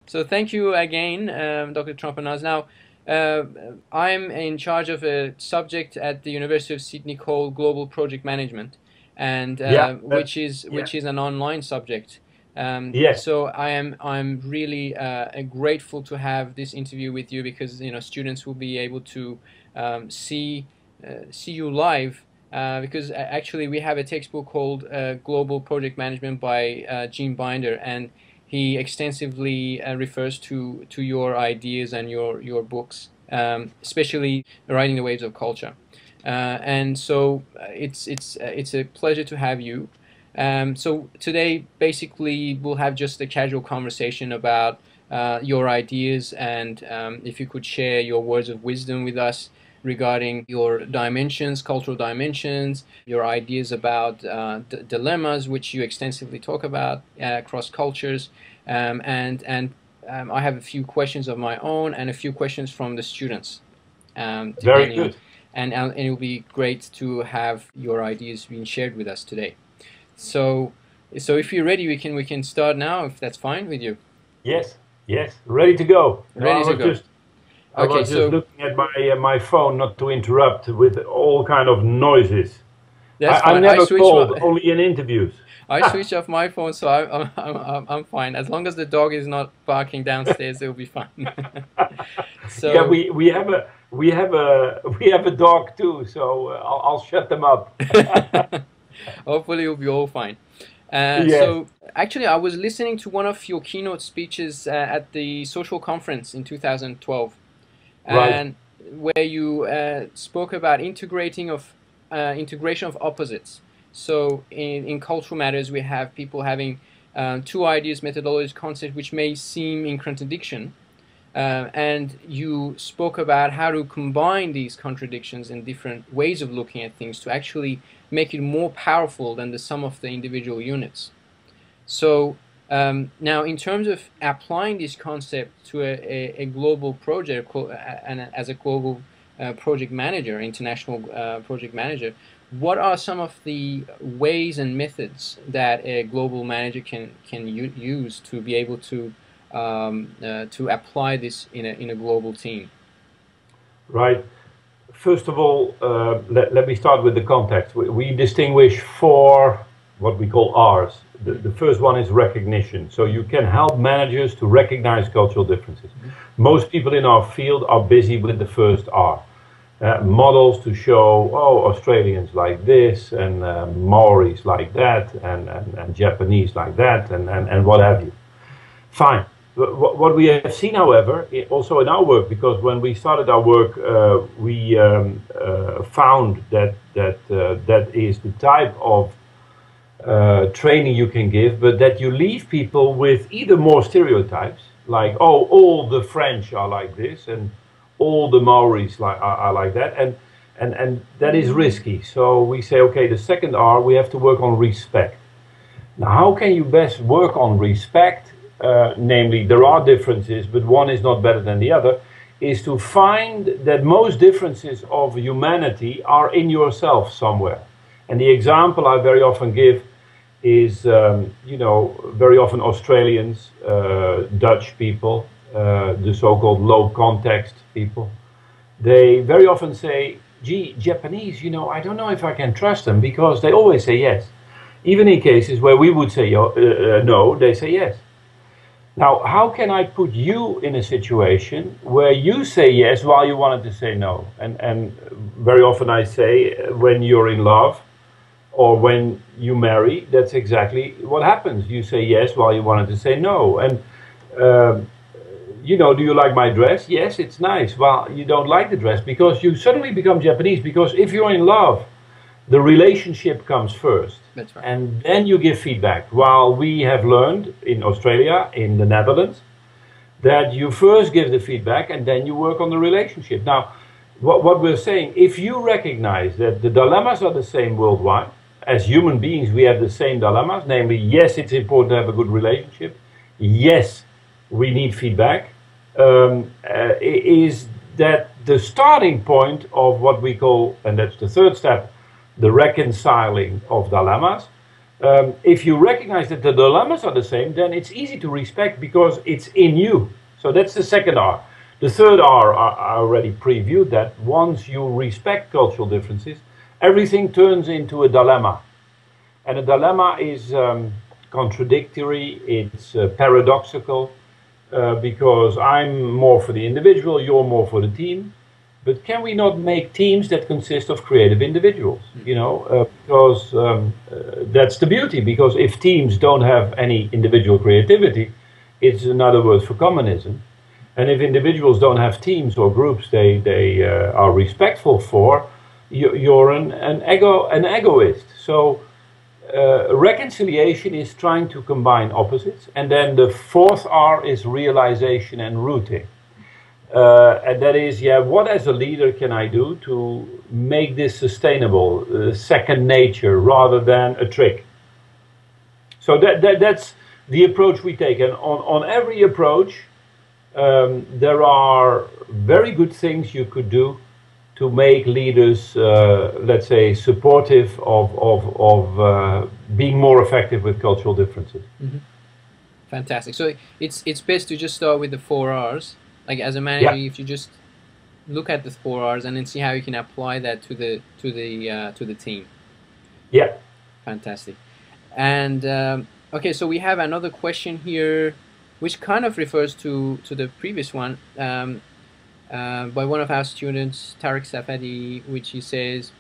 So thank you again, Dr. Trompenaars. Now, uh, I'm in charge of a subject at the University of Sydney called Global Project Management, and Yeah, which is yeah, an online subject. yes, So I'm really grateful to have this interview with you because students will be able to see you live. Because actually we have a textbook called Global Project Management by Gene Binder, and he extensively refers to your ideas and your books, especially Riding the Waves of Culture. And so it's a pleasure to have you. So today, basically, we'll have just a casual conversation about your ideas, and if you could share your words of wisdom with us regarding your dimensions, cultural dimensions, your ideas about dilemmas, which you extensively talk about across cultures, and I have a few questions of my own and a few questions from the students, very depending on, good. and it will be great to have your ideas being shared with us today. So, so if you're ready, we can start now, if that's fine with you. Yes, yes, ready to go. No, Ready to go. I Okay, was just so looking at my phone not to interrupt with all kind of noises. that's I'm fine. never called, only in interviews. I switch off my phone, so I'm fine. As long as the dog is not barking downstairs, it'll be fine. Yeah, So we have a dog too, so I'll shut them up. hopefully you'll be all fine. Yes, So actually, I was listening to one of your keynote speeches at the social conference in 2012, right. and where you spoke about integration of opposites. So in cultural matters, we have people having two ideas, methodologies, concepts which may seem in contradiction, and you spoke about how to combine these contradictions and different ways of looking at things to actually make it more powerful than the sum of the individual units. So now, in terms of applying this concept to a global project, and as a global project manager, international project manager, what are some of the ways and methods that a global manager can use to be able to apply this in a global team? Right. First of all, let me start with the context. We distinguish four what we call R's. The first one is recognition. So you can help managers to recognize cultural differences. Most people in our field are busy with the first R. Models to show, oh, Australians like this, and Maoris like that, and Japanese like that, and what have you. Fine. What we have seen, however, also in our work, because when we started our work, we found that is the type of training you can give, but that you leave people with either more stereotypes, like, oh, all the French are like this, and all the Maoris are like that, and that is risky. So we say, okay, the second R, we have to work on respect. Now, how can you best work on respect? Namely, there are differences, but one is not better than the other, is to find that most differences of humanity are in yourself somewhere. And the example I very often give is, very often Australians, Dutch people, the so-called low context people, they very often say, gee, Japanese, I don't know if I can trust them because they always say yes. Even in cases where we would say no, they say yes. Now, how can I put you in a situation where you say yes while you wanted to say no? And very often I say, when you're in love or when you marry, that's exactly what happens. You say yes while you wanted to say no. And, do you like my dress? Yes, it's nice. Well, you don't like the dress because you suddenly become Japanese, because if you're in love, the relationship comes first, That's right. and then you give feedback. While we have learned in Australia, in the Netherlands, that you first give the feedback and then you work on the relationship. Now, what we're saying, if you recognize that the dilemmas are the same worldwide, as human beings we have the same dilemmas, namely, yes, it's important to have a good relationship, yes, we need feedback, is that the starting point of what we call, and that's the third step, the reconciling of dilemmas, If you recognize that the dilemmas are the same, then it's easy to respect because it's in you. So that's the second R. The third R, I already previewed that. Once you respect cultural differences, everything turns into a dilemma. And a dilemma is contradictory, it's paradoxical, because I'm more for the individual, you're more for the team. But can we not make teams that consist of creative individuals? You know, because that's the beauty. Because if teams don't have any individual creativity, it's another word for communism. And if individuals don't have teams or groups they are respectful for, you're an egoist. So reconciliation is trying to combine opposites. And then the fourth R is realization and rooting. And that is, yeah, what as a leader can I do to make this sustainable, second nature, rather than a trick? So that's the approach we take. And on every approach, there are very good things you could do to make leaders, let's say, supportive of being more effective with cultural differences. Mm-hmm. Fantastic. So it's best to just start with the 4 R's. Like as a manager, if you just look at the 4 R's and then see how you can apply that to the team. Yeah. Fantastic. And okay, so we have another question here, which kind of refers to the previous one, by one of our students, Dr. Sakhaee, which he says,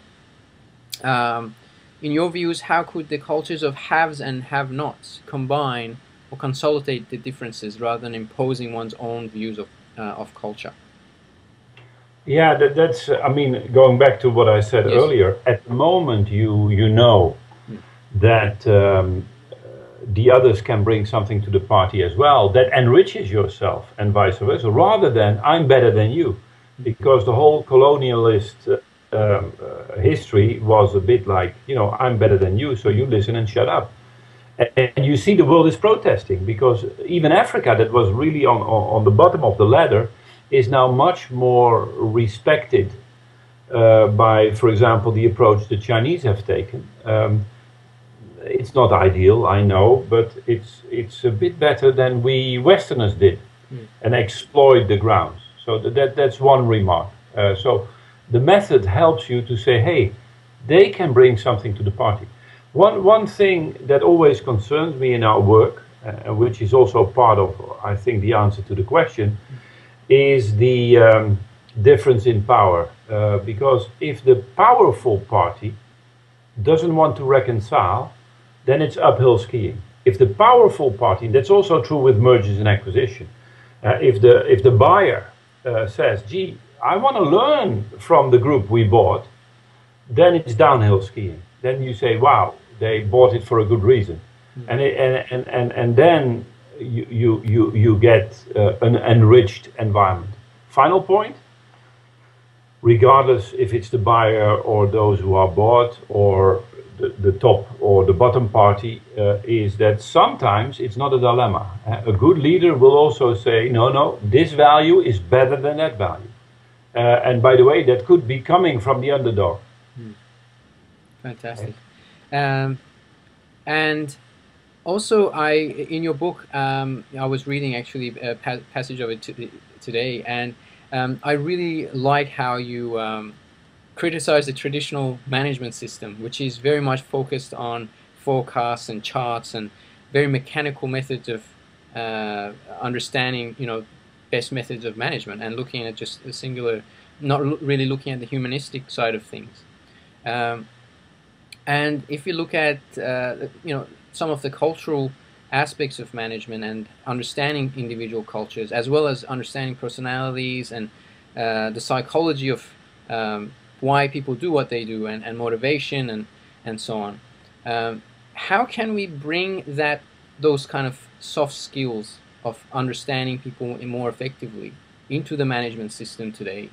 in your views, how could the cultures of haves and have-nots combine or consolidate the differences rather than imposing one's own views of culture? Yeah, that's, I mean, going back to what I said earlier, at the moment you know that the others can bring something to the party as well that enriches yourself and vice versa, rather than I'm better than you. Because the whole colonialist history was a bit like, you know, I'm better than you, so you listen and shut up. And you see the world is protesting, because even Africa, that was really on the bottom of the ladder, is now much more respected by, for example, the approach the Chinese have taken. It's not ideal, I know, but it's a bit better than we Westerners did, and exploit the grounds. So that's one remark. So the method helps you to say, hey, they can bring something to the party. One thing that always concerns me in our work, which is also part of, I think, the answer to the question, is the difference in power. Because if the powerful party doesn't want to reconcile, then it's uphill skiing. If the powerful party, that's also true with mergers and acquisition, if the buyer says, gee, I want to learn from the group we bought, then it's downhill skiing. Then you say, wow, they bought it for a good reason. And then you get an enriched environment. Final point, regardless if it's the buyer or those who are bought or the top or the bottom party, is that sometimes it's not a dilemma. A good leader will also say, no, this value is better than that value. And by the way, that could be coming from the underdog. Fantastic. And also, in your book, I was reading actually a passage of it today, and I really like how you criticize the traditional management system, which is very much focused on forecasts and charts and very mechanical methods of understanding, best methods of management, and looking at just a singular, not really looking at the humanistic side of things. And if you look at some of the cultural aspects of management and understanding individual cultures, as well as understanding personalities and the psychology of why people do what they do, and motivation and so on, how can we bring those kind of soft skills of understanding people more effectively into the management system today?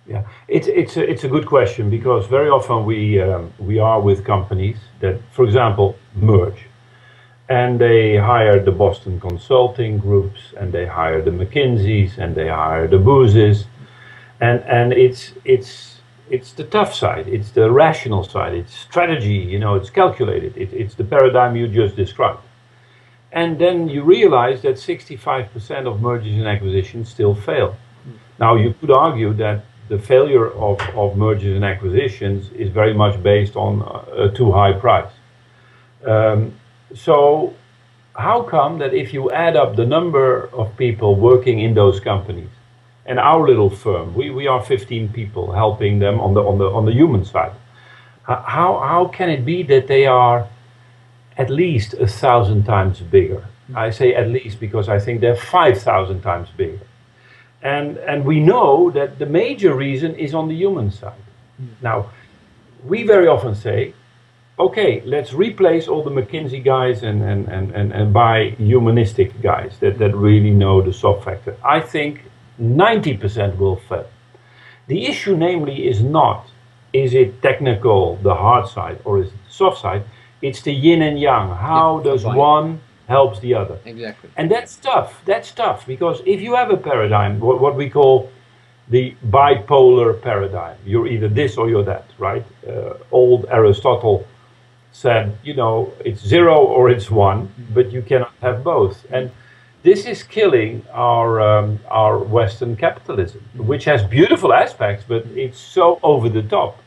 Yeah, it's a good question, because very often we are with companies that, for example, merge, and they hire the Boston consulting groups, and they hire the McKinseys, and they hire the Boozes, and it's it's the tough side, it's the rational side, it's strategy, you know, it's calculated, it's the paradigm you just described. And then you realize that 65% of mergers and acquisitions still fail. Now, you could argue that the failure of mergers and acquisitions is very much based on a too high price. So how come that if you add up the number of people working in those companies, and our little firm, we are 15 people helping them on the human side, how can it be that they are at least 1,000 times bigger? I say at least because I think they're 5,000 times bigger. And we know that the major reason is on the human side. Now, we very often say, okay, let's replace all the McKinsey guys and buy humanistic guys that really know the soft factor. I think 90% will fail. The issue, namely, is not, is it technical, the hard side, or is it the soft side? It's the yin and yang. How does one helps the other? Exactly. And that's tough. That's tough because if you have a paradigm, what we call the bipolar paradigm, you're either this or you're that, right? Old Aristotle said, you know, it's 0 or it's 1, but you cannot have both. And this is killing our Western capitalism, which has beautiful aspects, but it's so over the top.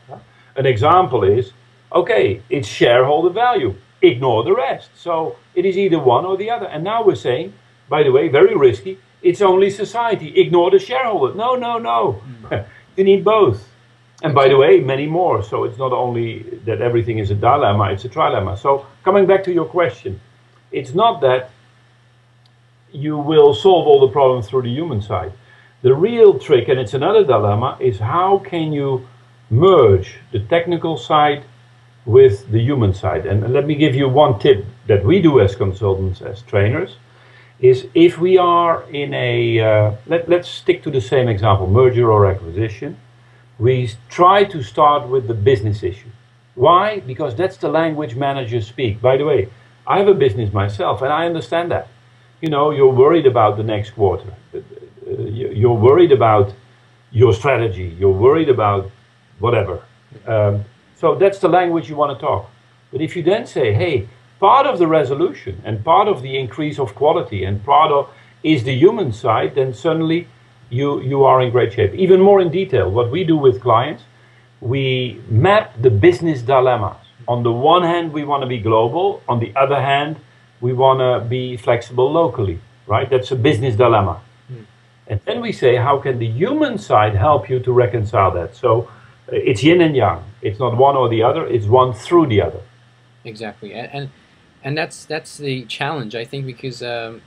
An example is, okay, it's shareholder value. Ignore the rest. So it is either one or the other. And now we're saying, by the way, very risky, it's only society. Ignore the shareholder. No, no, no. You need both. And by the way, many more. So it's not only that everything is a dilemma, it's a trilemma. So coming back to your question, it's not that you will solve all the problems through the human side. The real trick, and it's another dilemma, is how can you merge the technical side with the human side. And let me give you one tip that we do as consultants, as trainers, is if we are in a, let's stick to the same example, merger or acquisition, we try to start with the business issue. Why? Because that's the language managers speak. By the way, I have a business myself and I understand that. You know, you're worried about the next quarter. You're worried about your strategy. You're worried about whatever. So that's the language you want to talk. But if you then say, hey, part of the resolution and part of the increase of quality and part of is the human side, then suddenly you are in great shape. Even more in detail, what we do with clients, we map the business dilemmas. On the one hand, we want to be global. On the other hand, we want to be flexible locally, right? That's a business dilemma. And then we say, how can the human side help you to reconcile that? So it's yin and yang. It's not one or the other, it's one through the other. Exactly. And that's the challenge, I think, because in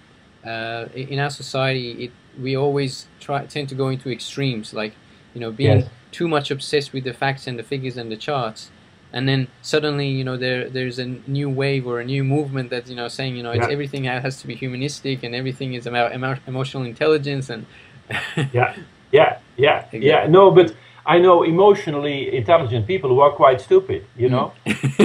our society, we always tend to go into extremes, like, you know, being too much obsessed with the facts and the figures and the charts. And then suddenly, you know, there's a new wave or a new movement that's, you know, saying, you know, it's everything has to be humanistic and everything is about emotional intelligence and yeah. No, but I know emotionally intelligent people who are quite stupid, you know,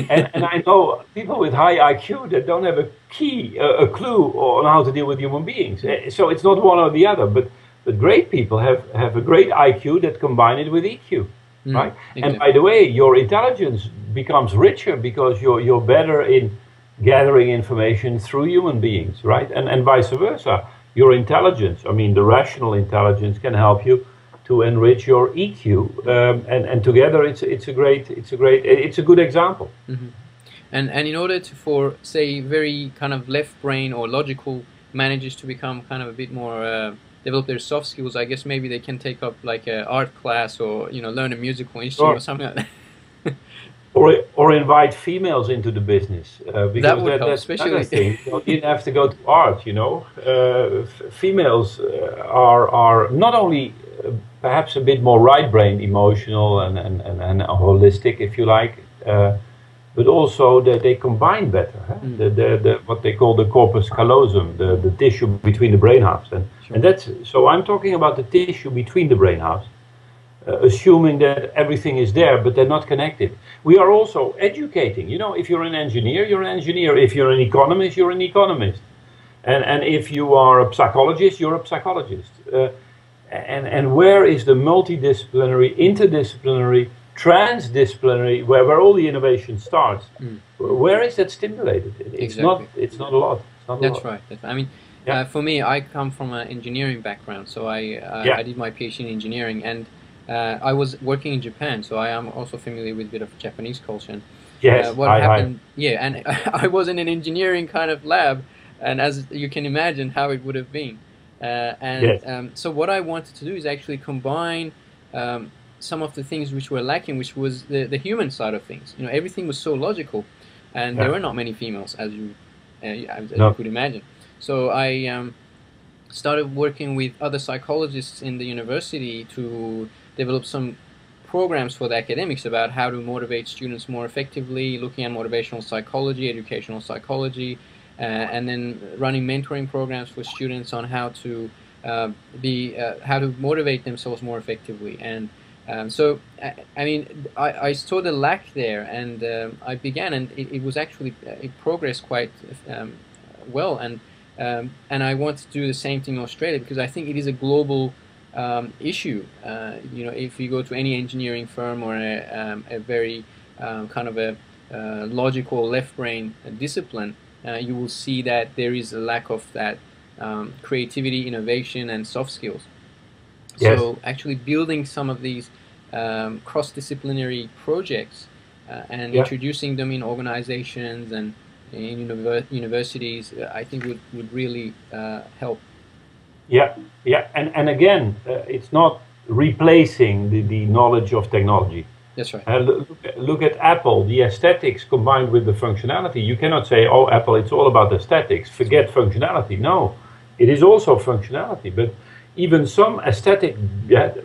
and I know people with high IQ that don't have a clue on how to deal with human beings. So it's not one or the other, but great people have a great IQ that combine it with EQ. Right, exactly. And by the way, your intelligence becomes richer because you're better in gathering information through human beings, right? And vice versa. Your intelligence, I mean, the rational intelligence can help you to enrich your EQ, and together it's a good example. And in order for, say, very kind of left brain or logical managers to become kind of a bit more develop their soft skills, I guess maybe they can take up like an art class or, you know, learn a musical instrument or something like that. or invite females into the business, because that would help, especially. Thing. You didn't have to go to art, you know. Females are not only perhaps a bit more right-brained, emotional and holistic, if you like, but also that they combine better. The what they call the corpus callosum, the tissue between the brain halves, and that's so. I'm talking about the tissue between the brain halves, assuming that everything is there, but they're not connected. We are also educating. You know, if you're an engineer, you're an engineer. If you're an economist, you're an economist, and if you are a psychologist, you're a psychologist. And where is the multidisciplinary, interdisciplinary transdisciplinary, where all the innovation starts, where is that stimulated? Exactly. It's not a lot. It's not a That's lot. right. I mean, Yeah. for me, I come from an engineering background, so I did my PhD in engineering, and I was working in Japan, so I am also familiar with a bit of Japanese culture. And, Yes. what Hi. happened? Yeah, and I was in an engineering kind of lab, and as you can imagine, how it would have been. Yes. So what I wanted to do is actually combine some of the things which were lacking, which was the human side of things. You know, everything was so logical, and there Yeah. were not many females, as you No. could imagine. So I started working with other psychologists in the university to develop some programs for the academics about how to motivate students more effectively, looking at motivational psychology, educational psychology, and then running mentoring programs for students on how to how to motivate themselves more effectively. And so, I mean, I saw the lack there, and I began, and it was actually it progressed quite well, and I want to do the same thing in Australia because I think it is a global issue. You know, if you go to any engineering firm or a very kind of a logical left brain discipline, you will see that there is a lack of that creativity, innovation, and soft skills. Yes. So actually building some of these cross-disciplinary projects and introducing them in organizations and in universities, I think would really help. Yeah. Yeah. And again, it's not replacing the knowledge of technology. That's right. Look at Apple, the aesthetics combined with the functionality. You cannot say, oh, Apple, it's all about aesthetics, forget functionality. No, it is also functionality. But even some aesthetic,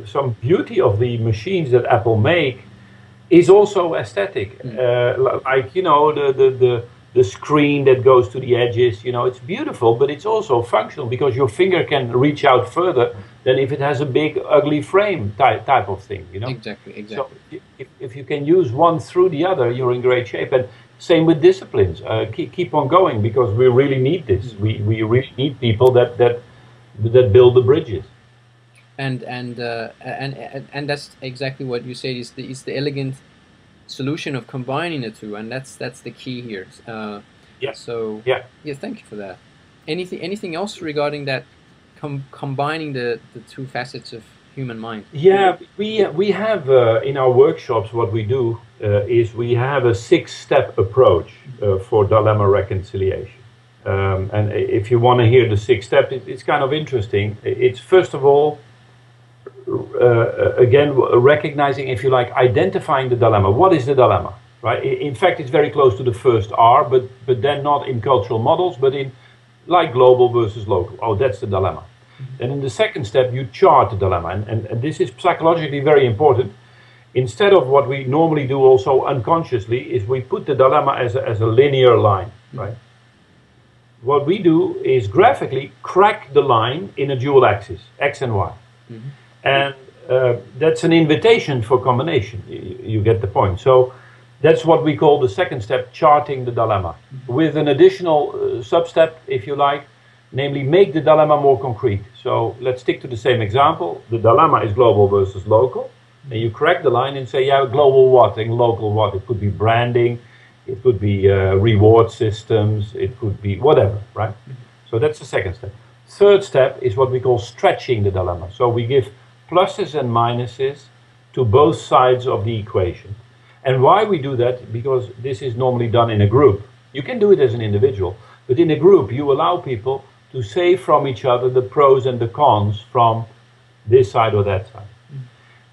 some beauty of the machines that Apple make is also aesthetic. Like, you know, the screen that goes to the edges, you know, it's beautiful, but it's also functional because your finger can reach out further than if it has a big, ugly frame type of thing, you know? Exactly. So if you can use one through the other, you're in great shape. And same with disciplines. Keep on going because we really need this. We really need people that build the bridges. And that's exactly what you said. Is the elegant solution of combining the two, and that's the key here. So thank you for that. Anything else regarding that combining the two facets of human mind? Yeah, we have in our workshops what we do is we have a 6-step approach for dilemma reconciliation. And if you want to hear the 6 steps, it's kind of interesting. It's first of all, again, recognizing, if you like, identifying the dilemma. What is the dilemma, right? In fact, it's very close to the first R, but then not in cultural models, but in like global versus local. Oh, that's the dilemma. And in the second step, you chart the dilemma. And this is psychologically very important. Instead of what we normally do also unconsciously, is we put the dilemma as a linear line, right? What we do is graphically crack the line in a dual axis, X and Y. And that's an invitation for combination. You get the point. So that's what we call the second step, charting the dilemma. With an additional sub-step, if you like, namely make the dilemma more concrete. So let's stick to the same example. The dilemma is global versus local. And you crack the line and say, yeah, global what and local what? It could be branding, it could be reward systems, it could be whatever, right? So that's the second step. Third step is what we call stretching the dilemma. So we give pluses and minuses to both sides of the equation. And why we do that? Because this is normally done in a group. You can do it as an individual, but in a group you allow people to say from each other the pros and the cons from this side or that side.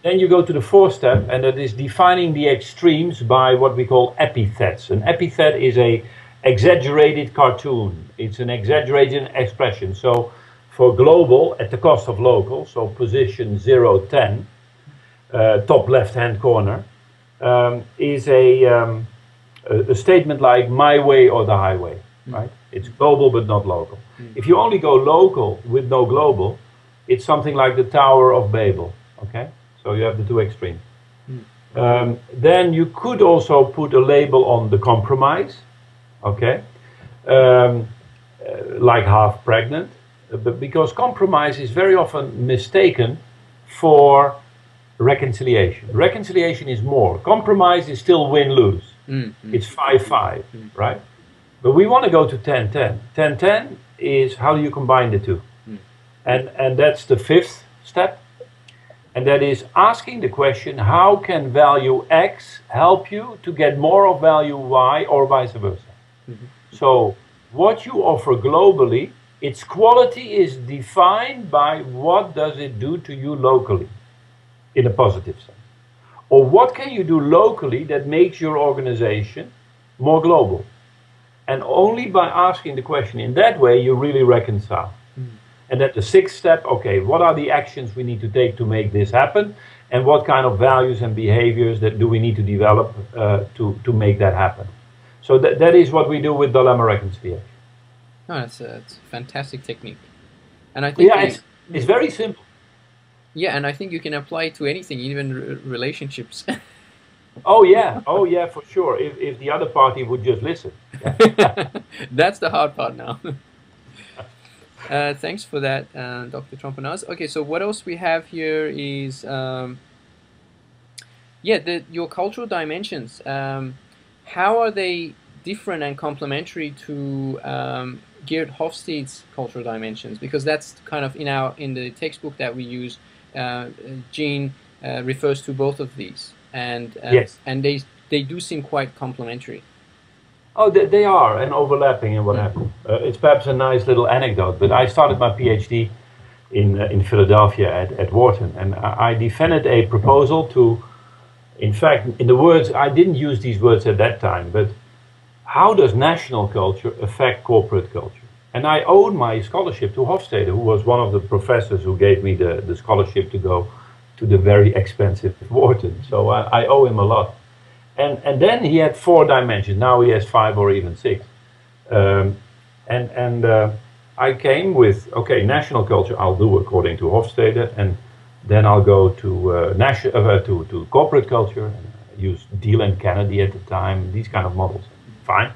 Then you go to the fourth step, and that is defining the extremes by what we call epithets. An epithet is a exaggerated cartoon. It's an exaggerated expression. So for global, at the cost of local, so position 0, 10, top left-hand corner, is a statement like my way or the highway, right? It's global but not local. If you only go local with no global, it's something like the Tower of Babel, okay? So you have the two extremes. Then you could also put a label on the compromise, okay? Like half pregnant, but because compromise is very often mistaken for reconciliation. Reconciliation is more. Compromise is still win-lose. It's 5-5, right? But we want to go to 10-10. 10-10 is how do you combine the two? And that's the fifth step. And that is asking the question, how can value X help you to get more of value Y or vice versa? So what you offer globally, its quality is defined by what does it do to you locally in a positive sense. Or what can you do locally that makes your organization more global? And only by asking the question in that way, you really reconcile. And then the sixth step, okay, what are the actions we need to take to make this happen? And what kind of values and behaviors that do we need to develop to make that happen? So that is what we do with dilemma reconciliation. Oh, it's a fantastic technique. And I think it's very simple. Yeah, and I think you can apply it to anything, even relationships. Oh yeah, for sure. If the other party would just listen. Yeah. That's the hard part now. Thanks for that, Dr. Trompenaars. Okay, so what else we have here is, your cultural dimensions. How are they different and complementary to Geert Hofstede's cultural dimensions? Because that's kind of in the textbook that we use, Gene refers to both of these, and yes. And they do seem quite complementary. Oh, they are, and overlapping and what happened. It's perhaps a nice little anecdote, but I started my PhD in Philadelphia at Wharton, and I defended a proposal to, in fact, in the words, I didn't use these words at that time, but how does national culture affect corporate culture? And I owed my scholarship to Hofstede, who was one of the professors who gave me the scholarship to go to the very expensive Wharton. So I owe him a lot. And then he had 4 dimensions. Now he has 5 or even 6. I came with, okay, national culture I'll do according to Hofstede, and then I'll go to corporate culture, and use Deal and Kennedy at the time, these kind of models. Fine.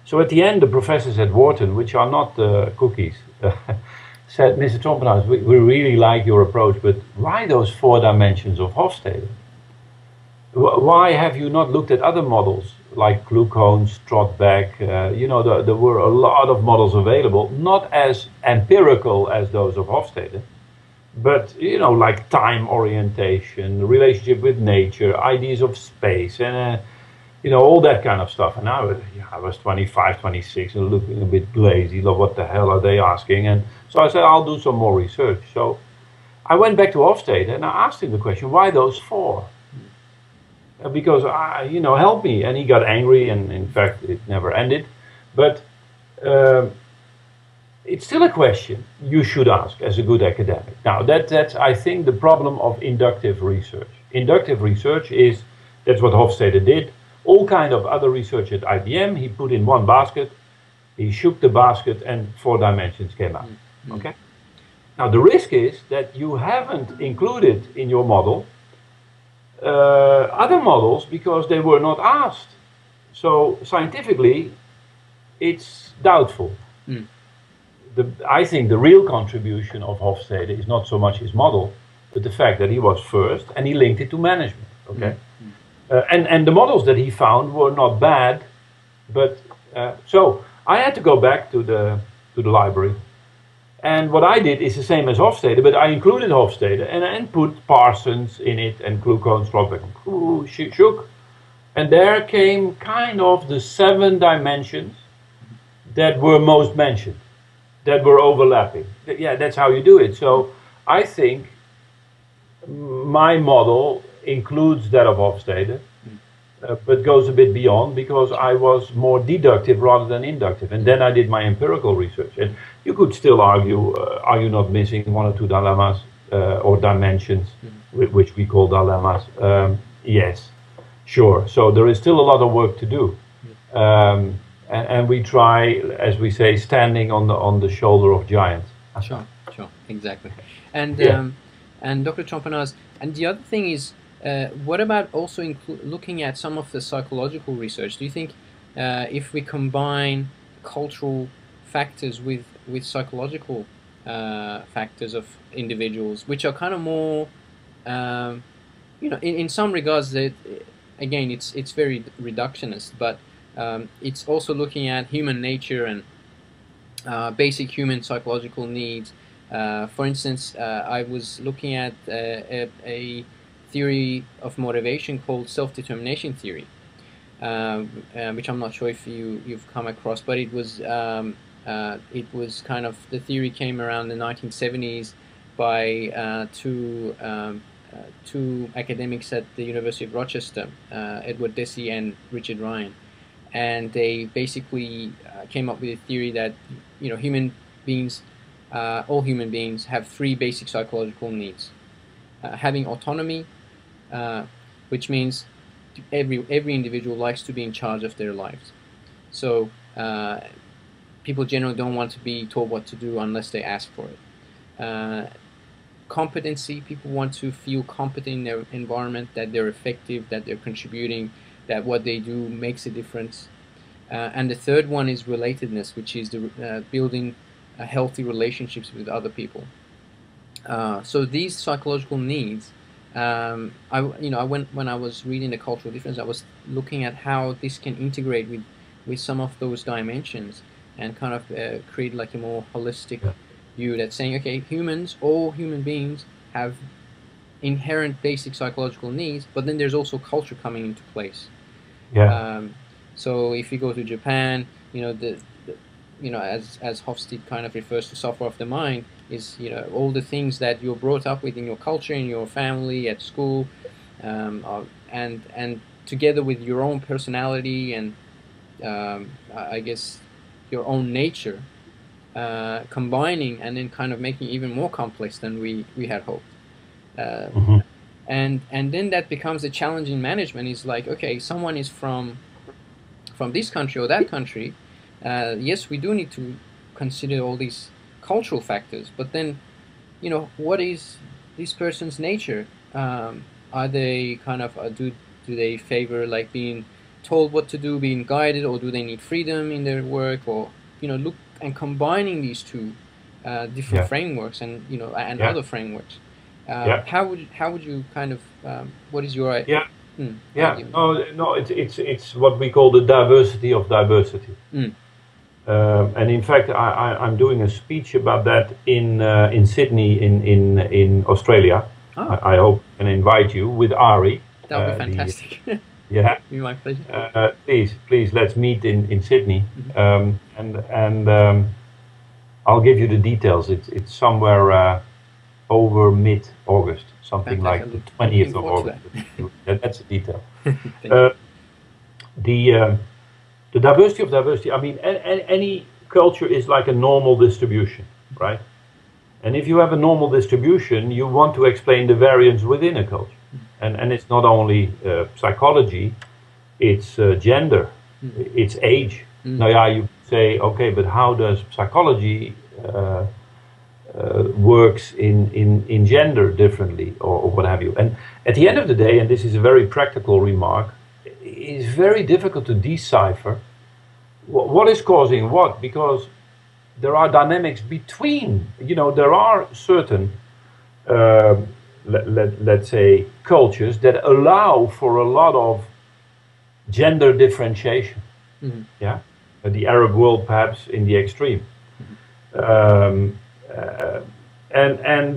So at the end, the professors at Wharton, which are not cookies, said, Mr. Trompenaars, we really like your approach, but why those 4 dimensions of Hofstede? Why have you not looked at other models like Kluckhohn, Strothbeck? There were a lot of models available, not as empirical as those of Hofstede, but like time orientation, relationship with nature, ideas of space, and all that kind of stuff. And I was 25, 26, and looking a bit glazy. Like, what the hell are they asking? And so I said, I'll do some more research. So I went back to Hofstede and I asked him the question, why those 4? Because help me. And he got angry, and in fact it never ended. But it's still a question you should ask as a good academic. Now that's I think the problem of inductive research. Inductive research that's what Hofstede did. All kind of other research at IBM he put in one basket, he shook the basket, and 4 dimensions came out. Okay. Now the risk is that you haven't included in your model other models because they were not asked. So scientifically, it's doubtful. I think the real contribution of Hofstede is not so much his model, but the fact that he was first and he linked it to management. Okay, and the models that he found were not bad, but so I had to go back to the library. And what I did is the same as Hofstede, but I included Hofstede and put Parsons in it and Kluckhohn, Strothbeck, shook. And there came kind of the 7 dimensions that were most mentioned, that were overlapping. Yeah, that's how you do it. So I think my model includes that of Hofstede, but goes a bit beyond because I was more deductive rather than inductive. And then I did my empirical research. And you could still argue, are you not missing 1 or 2 dilemmas or dimensions, which we call dilemmas? Yes, sure. So there is still a lot of work to do. And we try, as we say, standing on the shoulder of giants. Sure, exactly. And and Dr. Trompenaars, and the other thing is, what about also looking at some of the psychological research? Do you think if we combine cultural factors with psychological factors of individuals, which are kind of more in some regards, that again, it's very reductionist, but it's also looking at human nature and basic human psychological needs. For instance, I was looking at a theory of motivation called self-determination theory, which I'm not sure if you've come across, but it was kind of, the theory came around the 1970s by two academics at the University of Rochester, Edward Deci and Richard Ryan, and they basically came up with a theory that human beings, all human beings, have three basic psychological needs: having autonomy, which means every individual likes to be in charge of their lives. So people generally don't want to be told what to do unless they ask for it. Competency, people want to feel competent in their environment, that they're effective, that they're contributing, that what they do makes a difference. And the third one is relatedness, which is the building healthy relationships with other people. So these psychological needs, when I was reading The Cultural Difference, I was looking at how this can integrate with some of those dimensions and kind of create like a more holistic view that's saying, okay, all human beings have inherent basic psychological needs, but then there's also culture coming into place. So if you go to Japan, as Hofstede kind of refers to, software of the mind is all the things that you're brought up with in your culture, in your family, at school, and together with your own personality and I guess your own nature, combining and then kind of making it even more complex than we had hoped. And then that becomes a challenge in management. Is like, okay, someone is from this country or that country. Yes, we do need to consider all these cultural factors, but then, what is this person's nature? Are they kind of do they favor like being told what to do, being guided, or do they need freedom in their work? Or look and combining these two different frameworks and other frameworks. How would you kind of what is your idea? No, it's what we call the diversity of diversity. And in fact, I'm doing a speech about that in Sydney in Australia. I hope I can invite you with Ari. That would be fantastic. Yeah, be my pleasure. Please, let's meet in Sydney, and I'll give you the details. It's somewhere over mid-August, something like the 20th of August. That's the detail. The diversity of diversity. I mean, any culture is like a normal distribution, right? And if you have a normal distribution, you want to explain the variance within a culture. And it's not only psychology, it's gender, it's age. Now, you say, okay, but how does psychology works in gender differently, or what have you? And at the end of the day, and this is a very practical remark, it's very difficult to decipher what is causing what, because there are dynamics between, there are certain let's say cultures that allow for a lot of gender differentiation. The Arab world perhaps in the extreme. And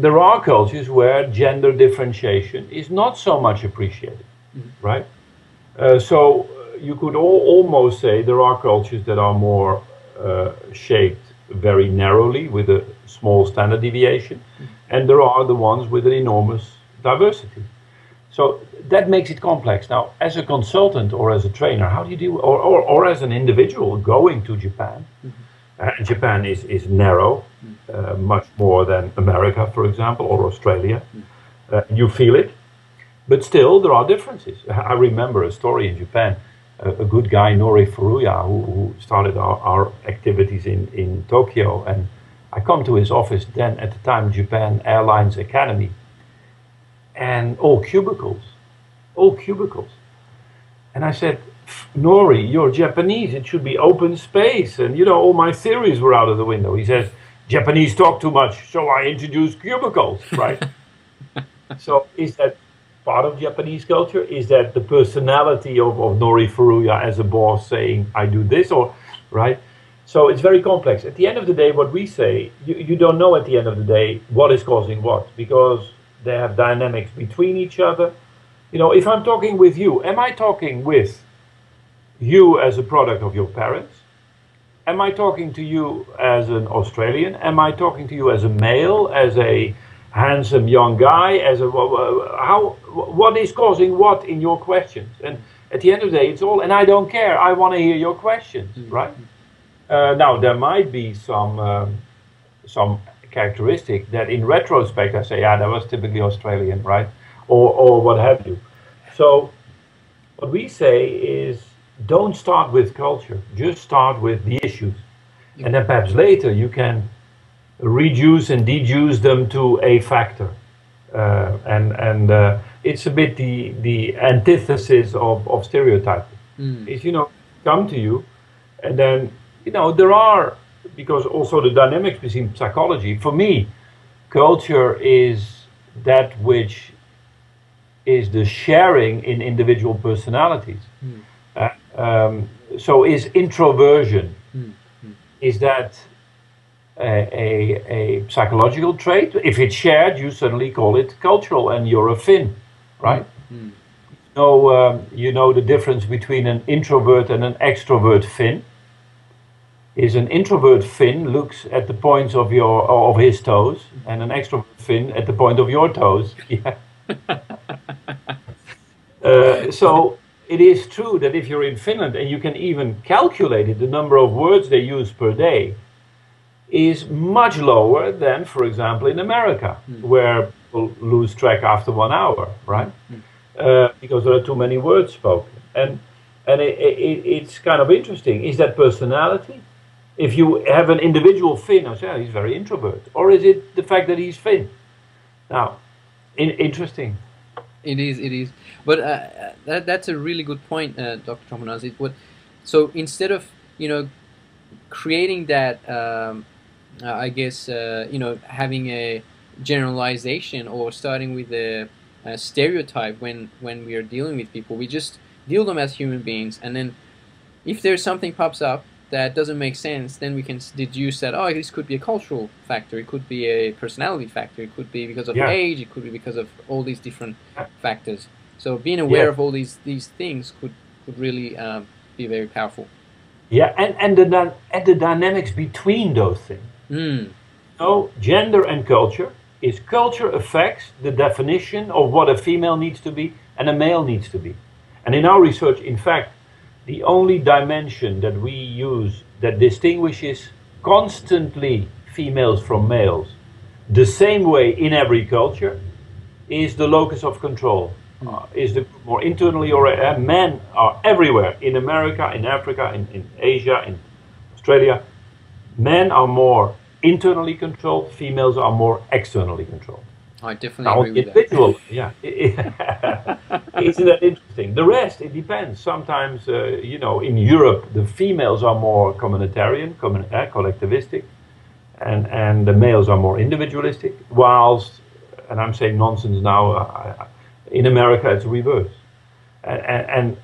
there are cultures where gender differentiation is not so much appreciated, right? So you could almost say there are cultures that are more shaped very narrowly with a small standard deviation, and there are the ones with an enormous diversity. So that makes it complex. Now, as a consultant or as a trainer, how do you deal, or as an individual going to Japan? Japan is narrow, much more than America, for example, or Australia. You feel it, but still there are differences. I remember a story in Japan, a good guy, Nori Furuya, who started our activities in Tokyo, and I come to his office then, at the time, Japan Airlines Academy, and all cubicles. And I said, Nori, you're Japanese, it should be open space. And all my theories were out of the window. He says, Japanese talk too much, so I introduced cubicles, right? So is that part of Japanese culture? Is that the personality of Nori Furuya as a boss saying, I do this, or, right? So it's very complex. At the end of the day, what we say, you don't know at the end of the day what is causing what, because they have dynamics between each other. You know, if I'm talking with you, am I talking with you as a product of your parents? Am I talking to you as an Australian? Am I talking to you as a male, as a handsome young guy, as a what is causing what in your questions? And at the end of the day, it's all, and I don't care. I want to hear your questions, right? Now there might be some characteristic that in retrospect I say, yeah, that was typically Australian, right? Or what have you. So what we say is, don't start with culture, just start with the issues. And then perhaps later you can reduce and deduce them to a factor. It's a bit the antithesis of stereotyping. Is, you know, come to you, and then, you know, there are, because also the dynamics between psychology, for me, culture is that which is the sharing in individual personalities. So is introversion, is that a psychological trait? If it's shared, you suddenly call it cultural, and you're a Finn, right? So you know the difference between an introvert and an extrovert Finn. Is an introvert Finn looks at the points of his toes, and an extrovert Finn at the point of your toes. Yeah. So it is true that if you're in Finland, and you can even calculate it, the number of words they use per day is much lower than, for example, in America, where people lose track after 1 hour, right? Because there are too many words spoken. And it's kind of interesting. Is that personality? If you have an individual Finn, I say, oh, he's very introvert. Or is it the fact that he's Finn? Now, interesting. It is. But that's a really good point, Dr. Trompenaars. So instead of, you know, creating that, I guess, you know, having a generalization or starting with a stereotype when we are dealing with people, we just deal them as human beings, and then if there's something pops up that doesn't make sense, then we can deduce that, oh, this could be a cultural factor, it could be a personality factor, it could be because of age, it could be because of all these different factors. So being aware of all these things could really be very powerful. Yeah, and the dynamics between those things. So gender and culture affects the definition of what a female needs to be and a male needs to be. And in our research, in fact, the only dimension that we use that distinguishes constantly females from males the same way in every culture is the locus of control. Is the more internally or men are everywhere, in America, in Africa, in Asia, in Australia. Men are more internally controlled, females are more externally controlled. I definitely agree with that. Yeah. Isn't that interesting? The rest, it depends. Sometimes, you know, in Europe, the females are more communitarian, collectivistic, and the males are more individualistic, whilst, and I'm saying nonsense now, in America it's reverse. And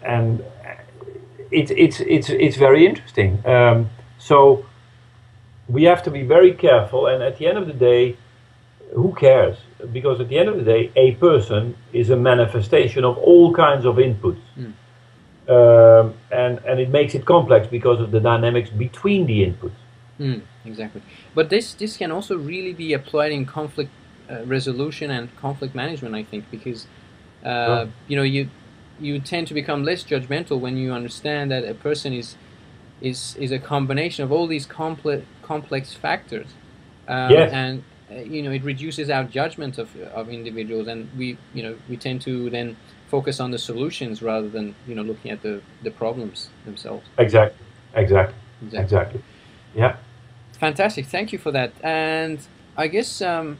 it's very interesting. So we have to be very careful, and at the end of the day, who cares? Because at the end of the day, a person is a manifestation of all kinds of inputs. And it makes it complex because of the dynamics between the inputs. Exactly. But this can also really be applied in conflict resolution and conflict management, I think, because you know, you tend to become less judgmental when you understand that a person is a combination of all these complex factors. And you know, it reduces our judgment of individuals, and we tend to then focus on the solutions rather than, you know, looking at the problems themselves. Exactly. Yeah. Fantastic. Thank you for that. And I guess I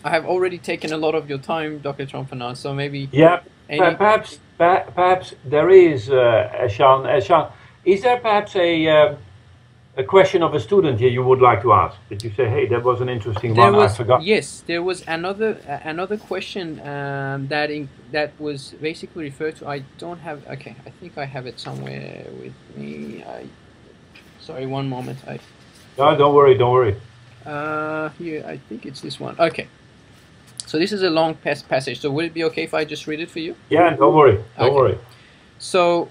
have already taken a lot of your time, Dr. Trompenaars, so maybe perhaps there is Ehssan, is there perhaps a question of a student here you would like to ask? Did you say, hey, that was an interesting There one, I was, forgot? yes, there was another question that was basically referred to. I don't have. Okay, I think I have it somewhere with me. Sorry, one moment. No, don't worry, don't worry. Here, I think it's this one. Okay. So this is a long passage. So would it be okay if I just read it for you? Yeah, don't worry, don't Okay. worry. So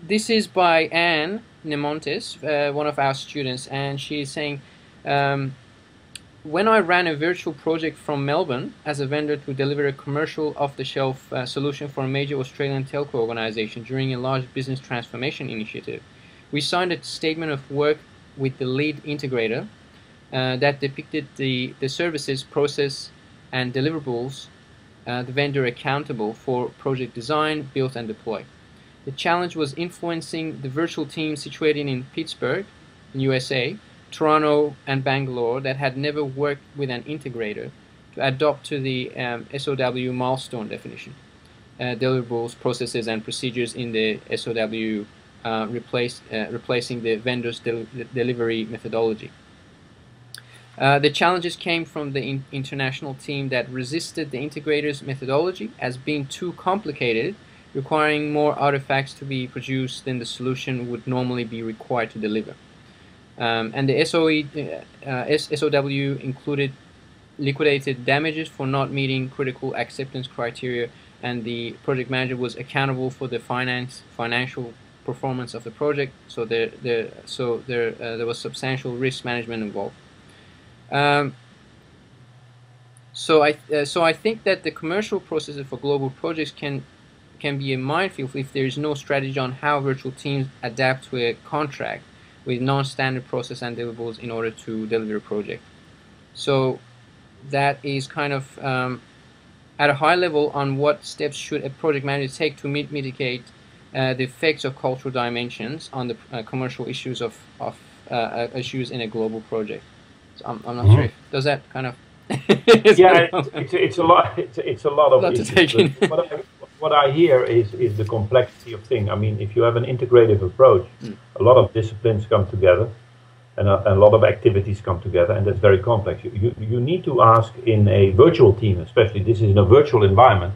this is by Anne Nemontes, one of our students, and she's saying, when I ran a virtual project from Melbourne as a vendor to deliver a commercial off-the-shelf solution for a major Australian telco organization during a large business transformation initiative, we signed a statement of work with the lead integrator that depicted the services, process, and deliverables the vendor accountable for project design, build, and deploy. The challenge was influencing the virtual team situated in Pittsburgh, in USA, Toronto, and Bangalore that had never worked with an integrator to adopt to the SOW milestone definition, deliverables, processes, and procedures in the SOW, replacing the vendor's delivery methodology. The challenges came from the international team that resisted the integrator's methodology as being too complicated, requiring more artifacts to be produced than the solution would normally be required to deliver. And the SOW included liquidated damages for not meeting critical acceptance criteria, and the project manager was accountable for the financial performance of the project. So there was substantial risk management involved. So I think that the commercial processes for global projects can be a minefield if there is no strategy on how virtual teams adapt to a contract with non-standard process and deliverables in order to deliver a project. So that is kind of at a high level on what steps should a project manager take to mitigate the effects of cultural dimensions on the commercial issues of issues in a global project. So I'm not sure if does that kind of yeah, it's a lot. It's a lot of issues. To take in. What I hear is the complexity of things. I mean, if you have an integrative approach, a lot of disciplines come together, and a lot of activities come together, and that's very complex. You need to ask in a virtual team, especially this is in a virtual environment,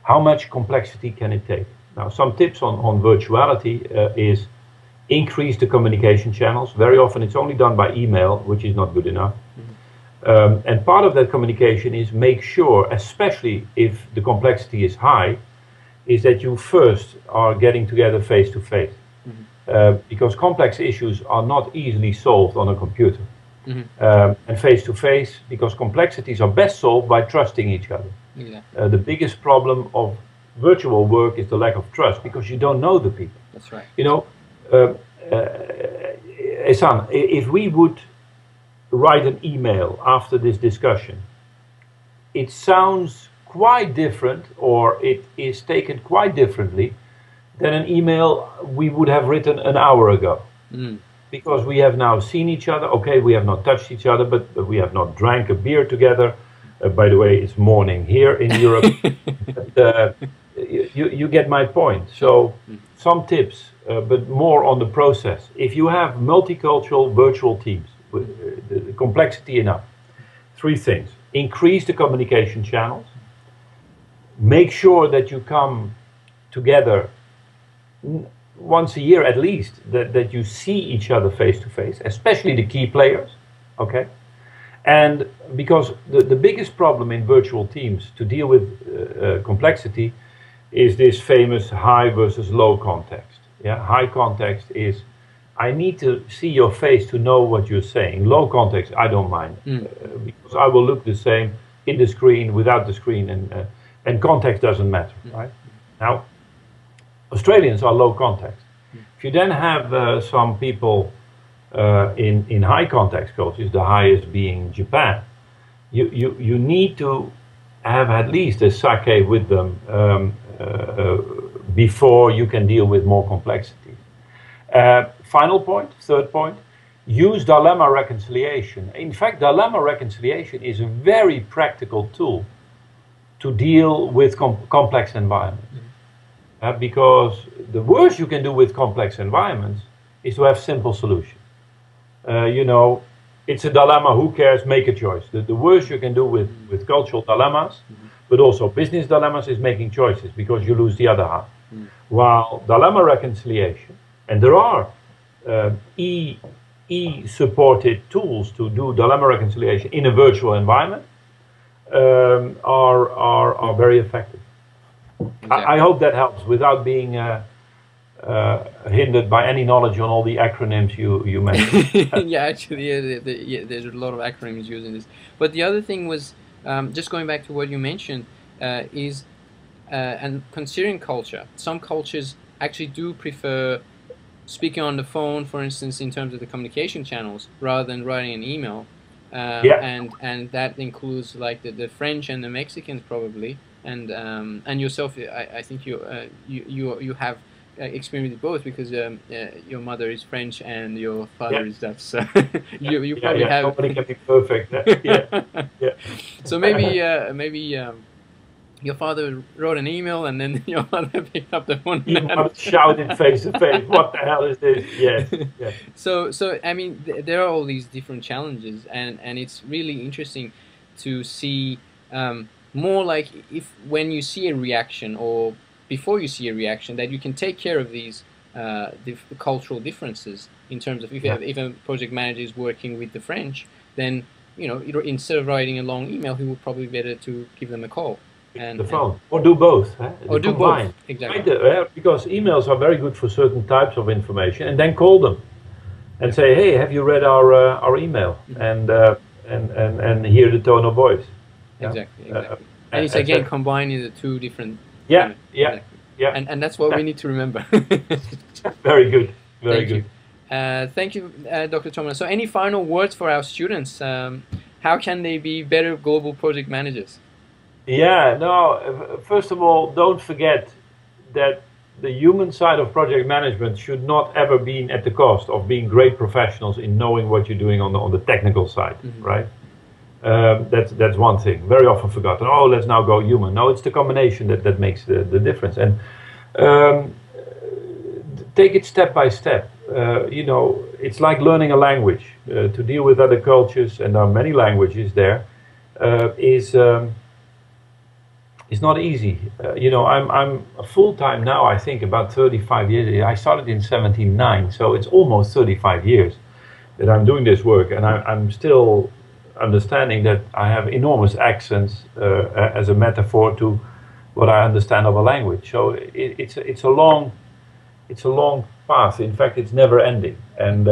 how much complexity can it take? Now, some tips on virtuality is increase the communication channels. Very often it's only done by email, which is not good enough. And part of that communication is make sure, especially if the complexity is high, is that you first are getting together face to face. Because complex issues are not easily solved on a computer. And face to face, because complexities are best solved by trusting each other. The biggest problem of virtual work is the lack of trust, because you don't know the people. That's right. You know, Ehssan, if we would write an email after this discussion, it sounds quite different, or it is taken quite differently than an email we would have written an hour ago. Because we have now seen each other. Okay, we have not touched each other, but we have not drank a beer together. By the way, it's morning here in Europe. But, you get my point. So some tips, but more on the process. If you have multicultural virtual teams, with the complexity enough, 3 things: increase the communication channels, make sure that you come together once a year at least, that you see each other face to face, especially the key players, okay? And because the biggest problem in virtual teams to deal with complexity is this famous high versus low context. Yeah, high context is I need to see your face to know what you're saying. Low context, I don't mind, because I will look the same in the screen, without the screen, and context doesn't matter, right? Now, Australians are low context. If you then have some people in high context cultures, the highest being Japan, you need to have at least a sake with them before you can deal with more complexity. Final point, 3rd point, use dilemma reconciliation. In fact, dilemma reconciliation is a very practical tool to deal with complex environments. Because the worst you can do with complex environments is to have simple solutions. You know, it's a dilemma. Who cares? Make a choice. The worst you can do with cultural dilemmas, but also business dilemmas, is making choices, because you lose the other half. While dilemma reconciliation, and there are e-supported tools to do dilemma reconciliation in a virtual environment, are very effective. Exactly. I hope that helps without being hindered by any knowledge on all the acronyms you mentioned. Yeah, actually, there's a lot of acronyms using this. But the other thing was, just going back to what you mentioned, and considering culture, some cultures actually do prefer speaking on the phone, for instance, in terms of the communication channels, rather than writing an email. And that includes like the French and the Mexicans probably, and yourself. I think you have experience with both, because your mother is French and your father is Dutch. So you probably have. Nobody can be perfect. Yeah. So maybe. Your father wrote an email, and then your mother picked up the phone. You shouted face to face, "What the hell is this?" Yes. Yeah. So I mean, there are all these different challenges, and it's really interesting to see more like when you see a reaction, or before you see a reaction, that you can take care of these cultural differences in terms of if a project manager is working with the French, then instead of writing a long email, he would probably be better to give them a call. The phone, or do both. Or do both, exactly. Because emails are very good for certain types of information, and then call them and say, "Hey, have you read our email?" And hear the tone of voice. Exactly. And it's again combining the two different. Yeah. And that's what we need to remember. Very good. Very good. Thank you, Dr. Trompenaars. So, any final words for our students? How can they be better global project managers? Yeah, no, first of all, don't forget that the human side of project management should not ever be at the cost of being great professionals in knowing what you're doing on the technical side, right? That's one thing, very often forgotten. Oh, let's now go human. No, it's the combination that makes the difference. And take it step by step. It's like learning a language. To deal with other cultures, and there are many languages there, it's not easy. I'm full-time now, I think, about 35 years. I started in 1979, so it's almost 35 years that I'm doing this work, and I'm still understanding that I have enormous accents as a metaphor to what I understand of a language. So it's a long path. In fact, it's never ending. And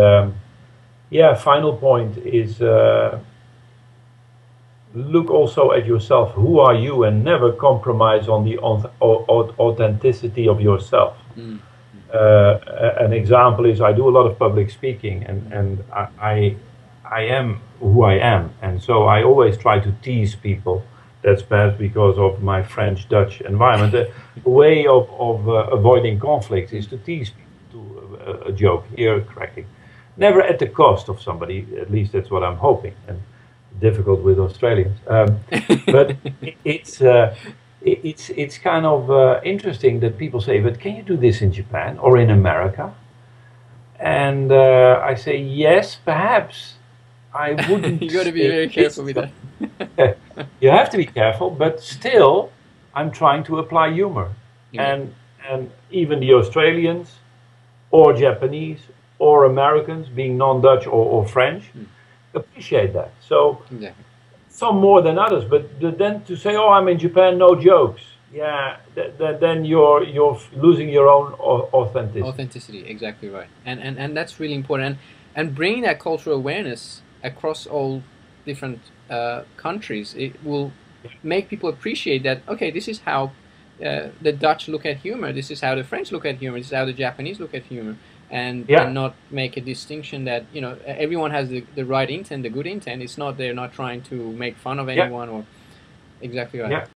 final point is look also at yourself. Who are you? And never compromise on the authenticity of yourself. An example is I do a lot of public speaking, and I am who I am, and so I always try to tease people. That's perhaps because of my French-Dutch environment. A way of avoiding conflicts is to tease people, to a joke, ear cracking. Never at the cost of somebody, at least that's what I'm hoping. And difficult with Australians, but it's kind of interesting that people say, "But can you do this in Japan or in America?" And I say, "Yes, perhaps." I wouldn't. You got to be very careful with that. You have to be careful, but still, I'm trying to apply humor, and even the Australians, or Japanese, or Americans, being non-Dutch or French. Appreciate that. So some more than others, but then to say, "Oh, I'm in Japan, no jokes." Yeah, then you're losing your own authenticity. Authenticity, exactly right. And that's really important. And bringing that cultural awareness across all different countries, it will make people appreciate that. Okay, this is how the Dutch look at humor. This is how the French look at humor. This is how the Japanese look at humor. And not make a distinction that everyone has the right intent, the good intent. It's not they're not trying to make fun of anyone or exactly right.